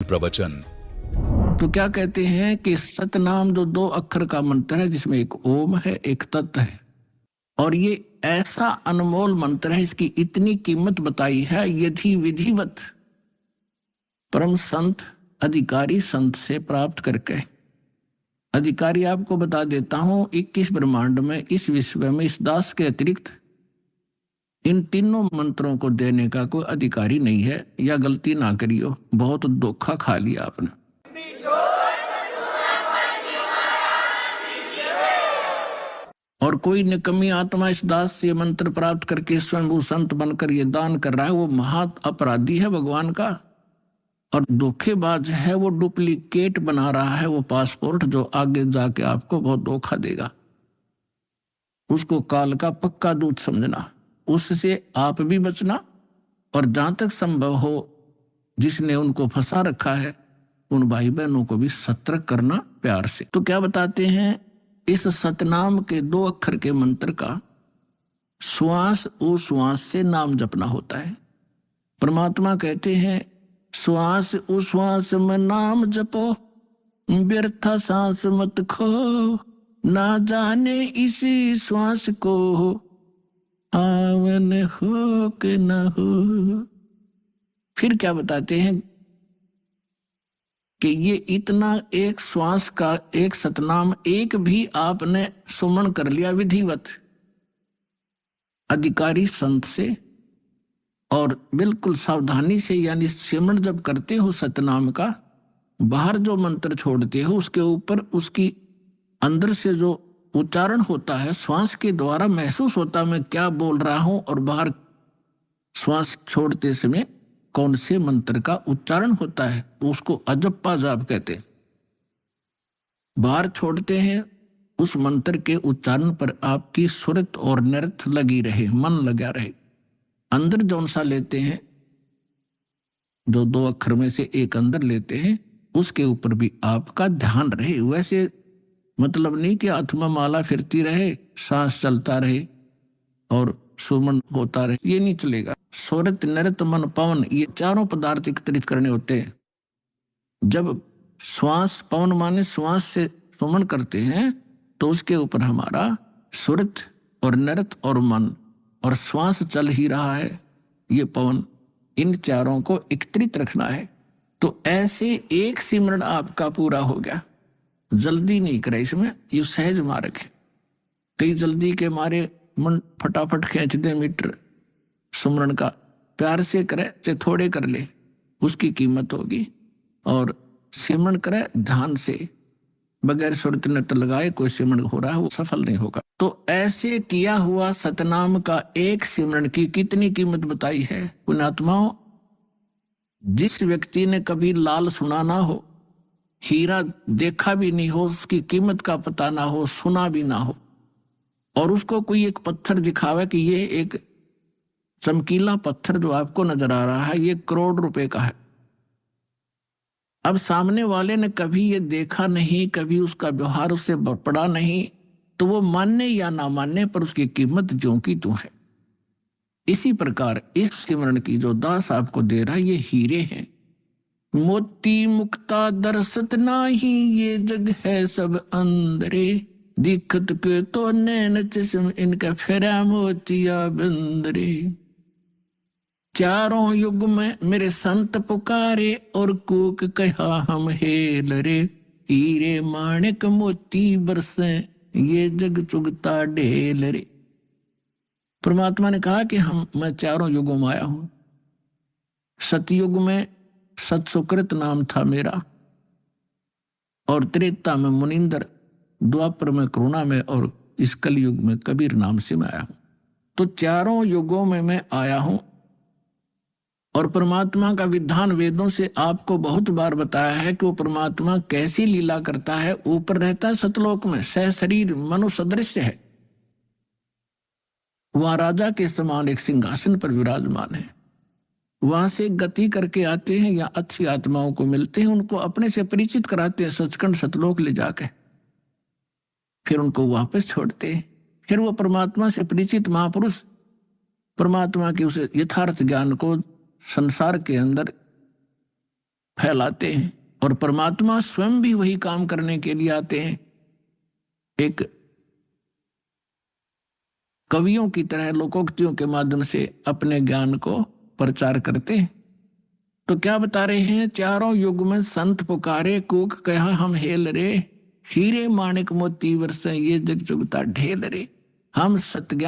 प्रवचन। तो क्या कहते हैं कि सतनाम जो 2 अक्षर का मंत्र है, जिसमें एक ओम है, एक तत् है, और ये ऐसा अनमोल मंत्र है, इसकी इतनी कीमत बताई है। यदि विधिवत परम संत अधिकारी संत से प्राप्त करके, अधिकारी आपको बता देता हूं, 21 ब्रह्मांड में, इस विश्व में, इस दास के अतिरिक्त इन तीनों मंत्रों को देने का कोई अधिकारी नहीं है। या गलती ना करियो, बहुत धोखा खा लिया आपने। और कोई निकम्मी आत्मा इस दास से मंत्र प्राप्त करके स्वयं संत बनकर ये दान कर रहा है, वो महा अपराधी है भगवान का, और धोखेबाज है। वो डुप्लीकेट बना रहा है वो पासपोर्ट, जो आगे जाके आपको बहुत धोखा देगा। उसको काल का पक्का दूत समझना, उससे आप भी बचना, और जहां तक संभव हो जिसने उनको फंसा रखा है उन भाई बहनों को भी सतर्क करना प्यार से। तो क्या बताते हैं, इस सतनाम के 2 अक्षर के मंत्र का श्वास उश्वास से नाम जपना होता है। परमात्मा कहते हैं, श्वास उश्वास में नाम जपो, व्यर्थ सांस मत खो, ना जाने इसी श्वास को आवन हो के न हो। फिर क्या बताते हैं कि ये इतना एक श्वास का एक सतनाम एक भी आपने सुमन कर लिया विधिवत अधिकारी संत से, और बिल्कुल सावधानी से, यानी सिमरण जब करते हो सतनाम का, बाहर जो मंत्र छोड़ते हो उसके ऊपर उसकी अंदर से जो उच्चारण होता है, श्वास के द्वारा महसूस होता है मैं क्या बोल रहा हूं, और बाहर श्वास छोड़ते समय कौन से मंत्र का उच्चारण होता है, उसको अजप्पा जाप कहते हैं। बाहर छोड़ते हैं, उस मंत्र के उच्चारण पर आपकी सुरत और नृत्य लगी रहे, मन लगा रहे। अंदर जौन सा लेते हैं, जो 2 अक्षर में से एक अंदर लेते हैं, उसके ऊपर भी आपका ध्यान रहे। वैसे मतलब नहीं कि आत्मा माला फिरती रहे, सांस चलता रहे और सुमन होता रहे, ये नहीं चलेगा। सुरत नृत्य मन पवन, ये चारों पदार्थ एकत्रित करने होते हैं। जब श्वास, पवन माने श्वास से सुमन करते हैं, तो उसके ऊपर हमारा सुरत और नृत्य और मन और श्वास चल ही रहा है, ये पवन, इन चारों को एकत्रित रखना है। तो ऐसे एक सिमरण आपका पूरा हो गया। जल्दी नहीं करे इसमें, ये सहज मार्ग है। कई जल्दी के मारे मन फटाफट खींच दे मीटर सुमरण का, प्यार से करे चाहे थोड़े कर ले, उसकी कीमत होगी। और सिमरण करे ध्यान से, बगैर सुरत नृत्य लगाए कोई सिमरण हो रहा है, वो सफल नहीं होगा। तो ऐसे किया हुआ सतनाम का एक सिमरण की कितनी कीमत बताई है पुण्यात्माओं। जिस व्यक्ति ने कभी लाल सुना ना हो, हीरा देखा भी नहीं हो, उसकी कीमत का पता ना हो, सुना भी ना हो, और उसको कोई एक पत्थर दिखावे कि ये एक चमकीला पत्थर जो आपको नजर आ रहा है, ये करोड़ रुपए का है। अब सामने वाले ने कभी ये देखा नहीं, कभी उसका व्यवहार उससे पड़ा नहीं, तो वो मानने या ना मानने पर उसकी कीमत ज्यों की त्यों है। इसी प्रकार इस सिमरण की जो दास आपको दे रहा है, ये हीरे हैं। मोती मुक्ता दरसत नाही, ये जग है सब अंदरे, दिखत के तो नैन चश्म इनका फेरा मोतिया बंदरे। चारों युग में मेरे संत पुकारे, और कूक कहा हम हेल रे, हीरे माणिक मोती बरसे, ये जग चुगता ढेल रे। परमात्मा ने कहा कि मैं चारों युगों में आया हूं। सतयुग में सतसुकृत नाम था मेरा, और त्रेता में मुनिंदर, द्वापर में करुणा में, और इस कलयुग में कबीर नाम से मैं आया हूं। तो चारों युगों में मैं आया हूं। और परमात्मा का विधान वेदों से आपको बहुत बार बताया है कि वो परमात्मा कैसी लीला करता है। ऊपर रहता है सतलोक में, सह शरीर मनुष्य सदृश है, वहां राजा के समान एक सिंहासन पर विराजमान है। वहां से गति करके आते हैं या अच्छी आत्माओं को मिलते हैं, उनको अपने से परिचित कराते हैं सचखंड सतलोक ले जाके, फिर उनको वापस छोड़ते हैं। फिर वो परमात्मा से परिचित महापुरुष परमात्मा के उस यथार्थ ज्ञान को संसार के अंदर फैलाते हैं और परमात्मा स्वयं भी वही काम करने के लिए आते हैं। एक कवियों की तरह लोकोक्तियों के माध्यम से अपने ज्ञान को प्रचार करते हैं। तो क्या बता रहे हैं, चारों युग में संत पुकारे, कूक कहा हम हेल रे, हीरे माणिक मोती वर्षे ये जग जुगता ढेल रे। हम सतज्ञान